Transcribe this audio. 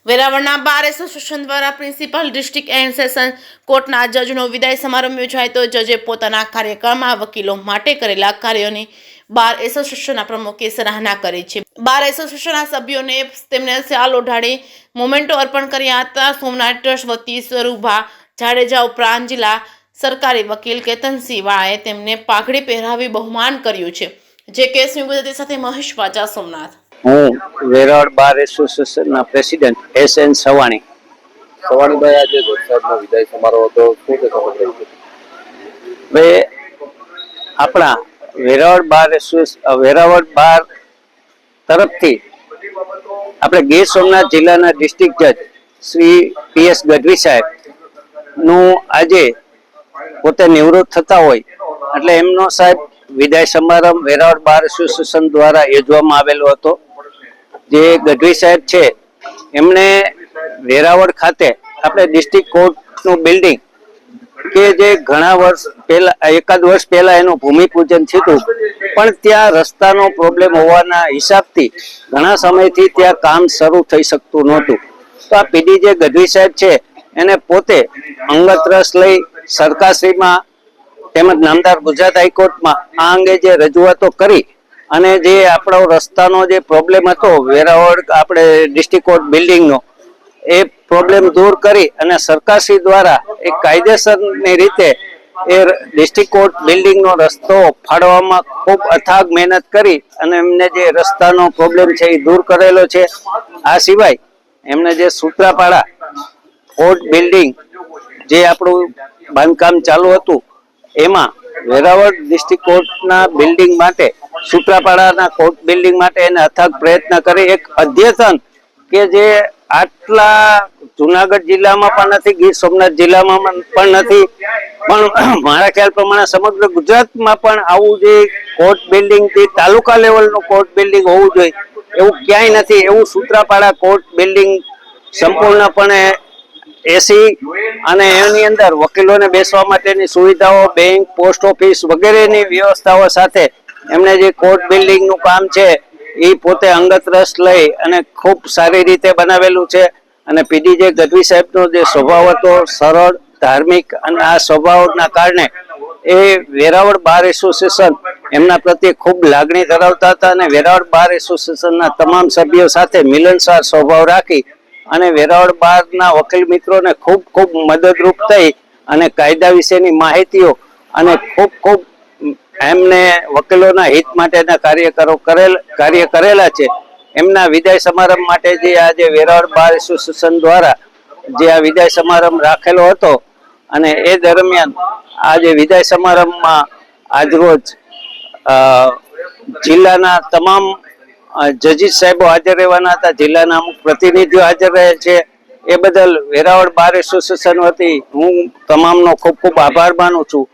વેરાવળના bar association દ્વારા principal district and session કોર્ટના જજનો વિદાય સમારંભ યોજાયો તો જજે પોતાના કાર્યકાળમાં વકીલો માટે કરેલા કાર્યોની બાર એસોસિએશનના પ્રમુખે સરાહના કરી છે। બાર એસોસિએશનના સભ્યોને તેમને શાલ ઓઢાડી મોમેન્ટો અર્પણ કર્યા હતા। સોમનાથ ટ્રસ્ટ વતી સ્વરૂભા જાડેજા ઉપરાંત જિલ્લા સરકારી વકીલ કેતનસિંહ વાળાએ તેમને પાઘડી પહેરાવી બહુમાન કર્યું છે। જે કેસની ગુજરાતી સાથે મહેશ વાજા સોમનાથ। હું વેરાવળ બાર એસોસિએશનના પ્રેસિડેન્ટ SN સવાણી। સવાણીભાઈ, આજે જજ સાહેબનો વિદાય સમારોહ હતો, શું તે ખબર પડી? ભાઈ, આપણા વેરાવળ બાર તરફથી આપણે ગીર સોમનાથ જિલ્લાના ડિસ્ટ્રિક્ટ જજ શ્રી PS ગઢવી સાહેબ નું આજે પોતે નિવૃત્ત થતા હોય એટલે એમનો સાહેબ વિદાય સમારંભ વેરાવળ બાર એસોસિએશન દ્વારા યોજવામાં આવેલો હતો। જે ગઢવી સાહેબ છે એમણે વેરાવળ ખાતે આપણે ડિસ્ટ્રિક્ટ કોર્ટનું બિલ્ડિંગ કે જે ઘણા વર્ષ પહેલા એકાદ વર્ષ પહેલા એનું ભૂમિપૂજન થયું પણ ત્યાં રસ્તાનો પ્રોબ્લેમ હોવાના હિસાબથી ઘણા સમયથી ત્યાં કામ શરૂ થઈ શકતું નહોતું। તો આ PD જે ગઢવી સાહેબ છે એને પોતે અંગત રસ લઈ સરકારશ્રીમાં તેમજ નામદાર ગુજરાત હાઈકોર્ટમાં આ અંગે જે રજૂઆતો કરી અને જે આપણો રસ્તાનો જે પ્રોબ્લેમ હતો વેરાવળ આપણે ડિસ્ટ્રિક્ટ કોર્ટ બિલ્ડિંગનો એ પ્રોબ્લેમ દૂર કરી અને સરકારશ્રી દ્વારા એક કાયદેસરની રીતે એ ડિસ્ટ્રિક્ટ કોર્ટ બિલ્ડિંગનો રસ્તો ફાળવવામાં ખૂબ અથાગ મહેનત કરી અને એમને જે રસ્તાનો પ્રોબ્લેમ છે એ દૂર કરેલો છે। આ સિવાય એમને જે સૂત્રાપાડા કોર્ટ બિલ્ડિંગ જે આપણું બાંધકામ ચાલુ હતું એમાં વેરાવળ ડિસ્ટ્રિક્ટ કોર્ટના બિલ્ડિંગ માટે સૂત્રાપાડાના કોર્ટ બિલ્ડિંગ માટે એને અથાગ પ્રયત્ન કરી એક અદ્યતન કે જે આટલા જુનાગઢ જિલ્લામાં પણ નથી, ગીર સોમનાથ જિલ્લામાં પણ નથી, પણ મારા ખ્યાલ પ્રમાણે સમગ્ર ગુજરાતમાં પણ આવું જે કોર્ટ બિલ્ડિંગ તાલુકા લેવલનું કોર્ટ બિલ્ડિંગ હોવું જોઈએ એવું ક્યાંય નથી। એવું સૂત્રાપાડા કોર્ટ બિલ્ડિંગ સંપૂર્ણપણે AC અને એની અંદર વકીલોને બેસવા માટેની સુવિધાઓ, બેંક, પોસ્ટ ઓફિસ વગેરેની વ્યવસ્થાઓ સાથે એમને જે કોર્ટ બિલ્ડિંગનું કામ છે એ પોતે અંગત રસ લઈ અને ખૂબ સારી રીતે બનાવેલું છે। અને PD જે ગઢવી સાહેબનો જે સ્વભાવ હતો સરળ, ધાર્મિક અને આ સ્વભાવના કારણે એ વેરાવળ બાર એસોસિએશન એમના પ્રત્યે ખૂબ લાગણી ધરાવતા હતા અને વેરાવળ બાર એસોસિએશનના તમામ સભ્યો સાથે મિલનસાર સ્વભાવ રાખી અને વેરાવળ બારના વકીલ મિત્રોને ખૂબ ખૂબ મદદરૂપ થઈ અને કાયદા વિશેની માહિતીઓ અને ખૂબ એમને વકીલોના હિત માટેના કાર્ય કરેલા છે। એમના વિદાય સમારંભ માટે જે આજે વેરાવળ બાર એસોસિએશન દ્વારા જે આ વિદાય સમારંભ રાખેલો હતો અને એ દરમિયાન આજે વિદાય સમારંભમાં આજરોજ જિલ્લાના તમામ જજીસ સાહેબો હાજર રહેવાના હતા, જિલ્લાના અમુક પ્રતિનિધિઓ હાજર રહે છે। એ બદલ વેરાવળ બાર એસોસિએશન વતી હું તમામનો ખૂબ ખૂબ આભાર માનું છું।